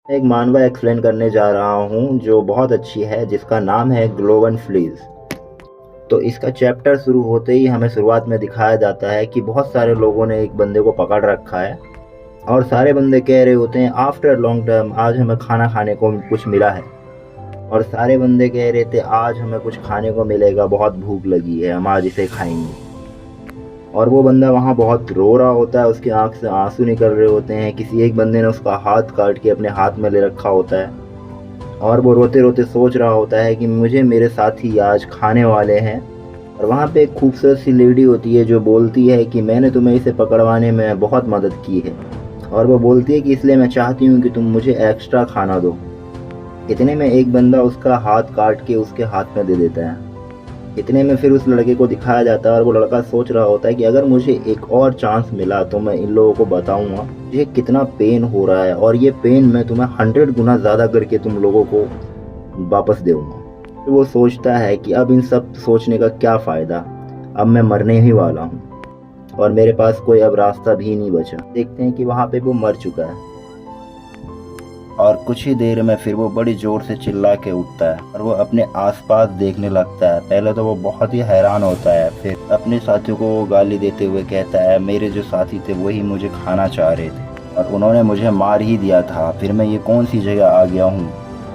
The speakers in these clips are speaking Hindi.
एक मानवा एक्सप्लेन करने जा रहा हूँ जो बहुत अच्छी है, जिसका नाम है ग्लोवन फ्लीज। तो इसका चैप्टर शुरू होते ही हमें शुरुआत में दिखाया जाता है कि बहुत सारे लोगों ने एक बंदे को पकड़ रखा है और सारे बंदे कह रहे होते हैं आफ्टर लॉन्ग टर्म आज हमें खाना खाने को कुछ मिला है। और सारे बंदे कह रहे थे आज हमें कुछ खाने को मिलेगा, बहुत भूख लगी है, हम आज इसे खाएंगे। और वो बंदा वहाँ बहुत रो रहा होता है, उसकी आंख से आंसू निकल रहे होते हैं, किसी एक बंदे ने उसका हाथ काट के अपने हाथ में ले रखा होता है। और वो रोते रोते सोच रहा होता है कि मुझे मेरे साथी आज खाने वाले हैं। और वहाँ पे एक खूबसूरत सी लेडी होती है जो बोलती है कि मैंने तुम्हें इसे पकड़वाने में बहुत मदद की है, और वो बोलती है कि इसलिए मैं चाहती हूँ कि तुम मुझे एक्स्ट्रा खाना दो। इतने में एक बंदा उसका हाथ काट के उसके हाथ में दे देता है। इतने में फिर उस लड़के को दिखाया जाता है और वो लड़का सोच रहा होता है कि अगर मुझे एक और चांस मिला तो मैं इन लोगों को बताऊंगा मुझे कितना पेन हो रहा है, और ये पेन मैं तुम्हें 100 गुना ज़्यादा करके तुम लोगों को वापस दूंगा। तो वो सोचता है कि अब इन सब सोचने का क्या फ़ायदा, अब मैं मरने ही वाला हूँ और मेरे पास कोई अब रास्ता भी नहीं बचा। देखते हैं कि वहाँ पे वो मर चुका है और कुछ ही देर में फिर वो बड़ी जोर से चिल्ला के उठता है और वो अपने आसपास देखने लगता है। पहले तो वो बहुत ही हैरान होता है, फिर अपने साथियों को वो गाली देते हुए कहता है मेरे जो साथी थे वही मुझे खाना चाह रहे थे और उन्होंने मुझे मार ही दिया था, फिर मैं ये कौन सी जगह आ गया हूँ।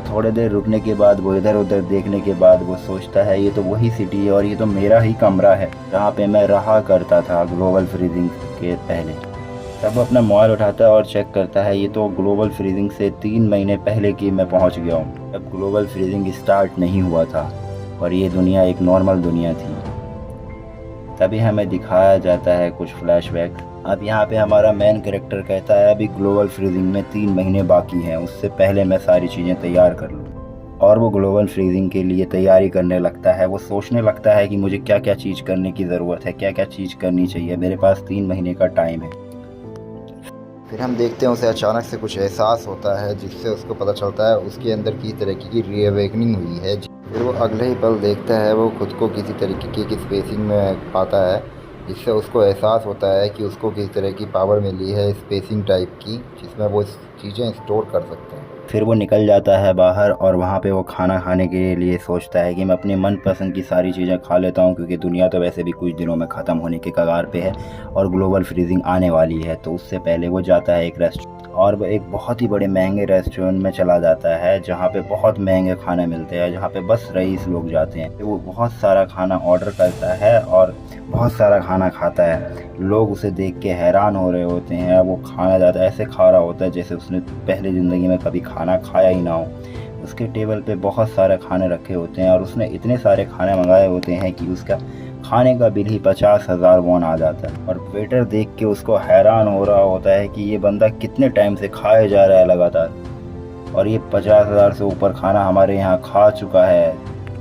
थोड़ी देर रुकने के बाद वो इधर उधर देखने के बाद वो सोचता है ये तो वही सिटी है और ये तो मेरा ही कमरा है जहाँ पे मैं रहा करता था ग्लोबल फ्रीजिंग के पहले। तब वो अपना मोबाइल उठाता है और चेक करता है ये तो ग्लोबल फ्रीजिंग से 3 महीने पहले की मैं पहुंच गया हूँ, जब ग्लोबल फ्रीजिंग स्टार्ट नहीं हुआ था और ये दुनिया एक नॉर्मल दुनिया थी। तभी हमें दिखाया जाता है कुछ फ्लैशबैक। अब यहाँ पे हमारा मेन कैरेक्टर कहता है अभी ग्लोबल फ्रीजिंग में 3 महीने बाकी हैं, उससे पहले मैं सारी चीज़ें तैयार कर लूँ। और वो ग्लोबल फ्रीजिंग के लिए तैयारी करने लगता है। वो सोचने लगता है कि मुझे क्या क्या चीज़ करने की ज़रूरत है, क्या क्या चीज़ करनी चाहिए, मेरे पास 3 महीने का टाइम है। फिर हम देखते हैं उसे अचानक से कुछ एहसास होता है जिससे उसको पता चलता है उसके अंदर किसी तरीके की रीअवेकनिंग हुई है। फिर वो अगले ही पल देखता है वो खुद को किसी तरीके की स्पेसिंग में पाता है, जिससे उसको एहसास होता है कि उसको किसी तरह की पावर मिली है स्पेसिंग टाइप की, जिसमें वो चीज़ें स्टोर कर सकते हैं। फिर वो निकल जाता है बाहर और वहाँ पे वो खाना खाने के लिए सोचता है कि मैं अपनी मनपसंद की सारी चीज़ें खा लेता हूँ, क्योंकि दुनिया तो वैसे भी कुछ दिनों में ख़त्म होने के कगार पे है और ग्लोबल फ्रीजिंग आने वाली है। तो उससे पहले वो जाता है एक रेस्टोरेंट और वो एक बहुत ही बड़े महंगे रेस्टोरेंट में चला जाता है जहाँ पे बहुत महंगे खाने मिलते हैं, जहाँ पे बस रईस लोग जाते हैं। तो वो बहुत सारा खाना ऑर्डर करता है और बहुत सारा खाना खाता है। लोग उसे देख के हैरान हो रहे होते हैं। वो खाना ज़्यादा ऐसे खा रहा होता है जैसे उसने पहले ज़िंदगी में कभी खाना खाया ही ना हो। उसके टेबल पे बहुत सारे खाने रखे होते हैं और उसने इतने सारे खाने मंगाए होते हैं कि उसका खाने का बिल ही 50,000 वॉन आ जाता है। और वेटर देख के उसको हैरान हो रहा होता है कि ये बंदा कितने टाइम से खाए जा रहा है लगातार, और ये 50,000 से ऊपर खाना हमारे यहाँ खा चुका है।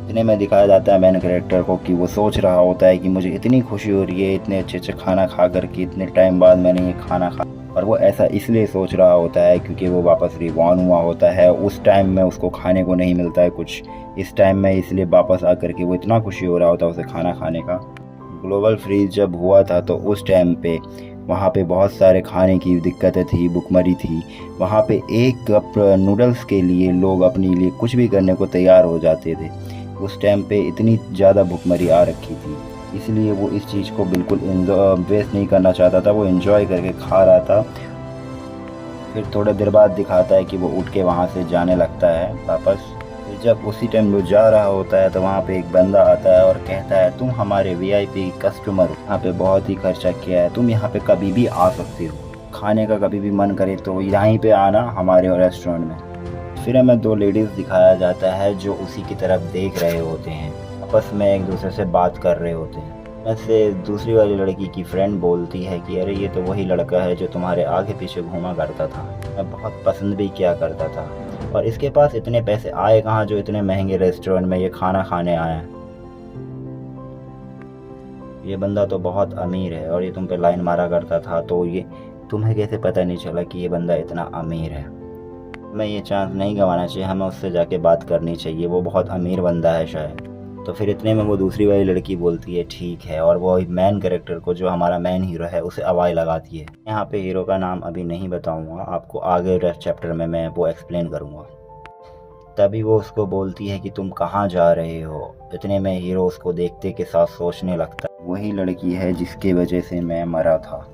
इतने में दिखाया जाता है मेन कैरेक्टर को कि वो सोच रहा होता है कि मुझे इतनी खुशी हो रही है इतने अच्छे अच्छे खाना खा कर के, इतने टाइम बाद मैंने ये खाना खा। और वो ऐसा इसलिए सोच रहा होता है क्योंकि वो वापस रिबॉर्न हुआ होता है। उस टाइम में उसको खाने को नहीं मिलता है कुछ, इस टाइम में इसलिए वापस आकर के वो इतना खुशी हो रहा होता है उसे खाना खाने का। ग्लोबल फ्रीज जब हुआ था तो उस टाइम पे वहाँ पे बहुत सारे खाने की दिक्कतें थी, भुखमरी थी। वहाँ पे एक कप नूडल्स के लिए लोग अपने लिए कुछ भी करने को तैयार हो जाते थे। उस टाइम पे इतनी ज़्यादा भुखमरी आ रखी थी, इसलिए वो इस चीज़ को बिल्कुल वेस्ट नहीं करना चाहता था, वो एंजॉय करके खा रहा था। फिर थोड़ी देर बाद दिखाता है कि वो उठ के वहाँ से जाने लगता है वापस। फिर जब उसी टाइम वो जा रहा होता है तो वहाँ पे एक बंदा आता है और कहता है तुम हमारे वीआईपी कस्टमर हो, यहाँ पे बहुत ही खर्चा किया है, तुम यहाँ पे कभी भी आ सकते हो, खाने का कभी भी मन करे तो यहीं पे आना हमारे रेस्टोरेंट में। फिर हमें दो लेडीज़ दिखाया जाता है जो उसी की तरफ देख रहे होते हैं, आपस में एक दूसरे से बात कर रहे होते हैं। वैसे दूसरी वाली लड़की की फ्रेंड बोलती है कि अरे ये तो वही लड़का है जो तुम्हारे आगे पीछे घूमा करता था, मैं बहुत पसंद भी किया करता था, और इसके पास इतने पैसे आए कहाँ जो इतने महंगे रेस्टोरेंट में ये खाना खाने आया। ये बंदा तो बहुत अमीर है और ये तुम पे लाइन मारा करता था, तो ये तुम्हें कैसे पता नहीं चला कि ये बंदा इतना अमीर है। मैं ये चांस नहीं गंवाना चाहिए, हमें उससे जाके बात करनी चाहिए, वो बहुत अमीर बंदा है शायद। तो फिर इतने में वो दूसरी वाली लड़की बोलती है ठीक है, और वो मेन कैरेक्टर को, जो हमारा मेन हीरो है, उसे आवाज़ लगाती है। यहाँ पे हीरो का नाम अभी नहीं बताऊँगा, आपको आगे चैप्टर में मैं वो एक्सप्लेन करूँगा। तभी वो उसको बोलती है कि तुम कहाँ जा रहे हो। इतने में हीरो उसको देखते के साथ सोचने लगता है, वही लड़की है जिसकी वजह से मैं मरा था,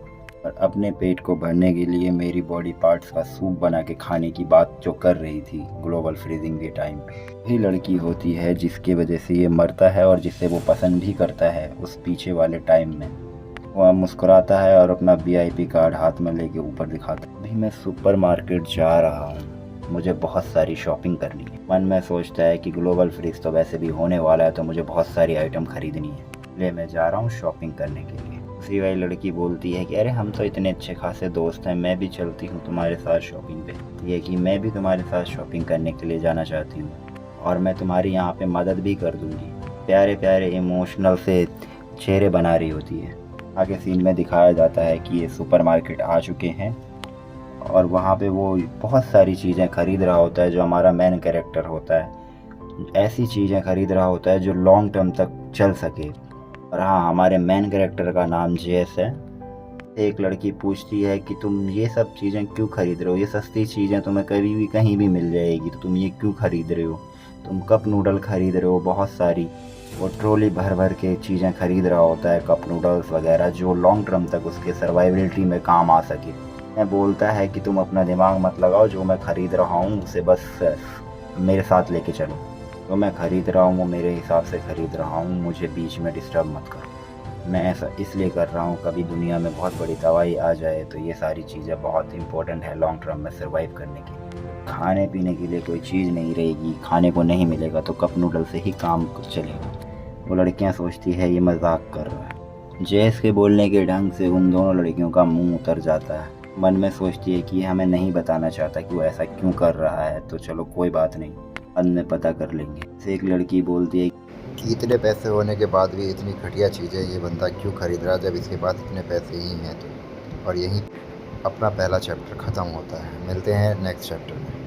और अपने पेट को भरने के लिए मेरी बॉडी पार्ट्स का सूप बना के खाने की बात जो कर रही थी ग्लोबल फ्रीजिंग के टाइम पे, वही लड़की होती है जिसकी वजह से ये मरता है और जिसे वो पसंद भी करता है उस पीछे वाले टाइम में। वह मुस्कुराता है और अपना VIP कार्ड हाथ में लेके ऊपर दिखाता है। अभी मैं सुपरमार्केट जा रहा हूँ, मुझे बहुत सारी शॉपिंग करनी है। मन में सोचता है कि ग्लोबल फ्रीज तो वैसे भी होने वाला है, तो मुझे बहुत सारी आइटम खरीदनी है, इसलिए मैं जा रहा हूँ शॉपिंग करने के लिए। दूसरी वाली लड़की बोलती है कि अरे हम तो इतने अच्छे खासे दोस्त हैं, मैं भी चलती हूँ तुम्हारे साथ शॉपिंग पे। ये कि मैं भी तुम्हारे साथ शॉपिंग करने के लिए जाना चाहती हूँ और मैं तुम्हारी यहाँ पे मदद भी कर दूँगी। प्यारे प्यारे इमोशनल से चेहरे बना रही होती है। आगे सीन में दिखाया जाता है कि ये सुपरमार्केट आ चुके हैं और वहाँ पे वो बहुत सारी चीज़ें खरीद रहा होता है। जो हमारा मेन कैरेक्टर होता है ऐसी चीज़ें खरीद रहा होता है जो लॉन्ग टर्म तक चल सके। और हाँ, हमारे मेन कैरेक्टर का नाम जेस है। एक लड़की पूछती है कि तुम ये सब चीज़ें क्यों खरीद रहे हो, ये सस्ती चीज़ें तुम्हें कभी भी कहीं भी मिल जाएगी, तो तुम ये क्यों खरीद रहे हो। तुम कप नूडल खरीद रहे हो बहुत सारी, वो ट्रॉली भर भर के चीज़ें खरीद रहा होता है, कप नूडल्स वगैरह, जो लॉन्ग टर्म तक उसके सर्वाइवलिटी में काम आ सके। मैं बोलता है कि तुम अपना दिमाग मत लगाओ, जो मैं ख़रीद रहा हूँ उसे बस मेरे साथ लेके चलो। जो मैं ख़रीद रहा हूँ वो मेरे हिसाब से ख़रीद रहा हूँ, मुझे बीच में डिस्टर्ब मत करो। मैं ऐसा इसलिए कर रहा हूँ, कभी दुनिया में बहुत बड़ी तबाही आ जाए तो ये सारी चीज़ें बहुत इंपॉर्टेंट है लॉन्ग टर्म में सर्वाइव करने के लिए। खाने पीने के लिए कोई चीज़ नहीं रहेगी, खाने को नहीं मिलेगा तो कप नूडल से ही काम चलेगा। वो लड़कियाँ सोचती है ये मजाक कर रहा है। जेस के बोलने के ढंग से उन दोनों लड़कियों का मुंह उतर जाता है। मन में सोचती है कि हमें नहीं बताना चाहता कि वो ऐसा क्यों कर रहा है, तो चलो कोई बात नहीं, बाद में पता कर लेंगे। एक लड़की बोलती है कि इतने पैसे होने के बाद भी इतनी घटिया चीज़ें ये बंदा क्यों खरीद रहा है जब इसके पास इतने पैसे ही हैं तो। और यहीं अपना पहला चैप्टर ख़त्म होता है। मिलते हैं नेक्स्ट चैप्टर में।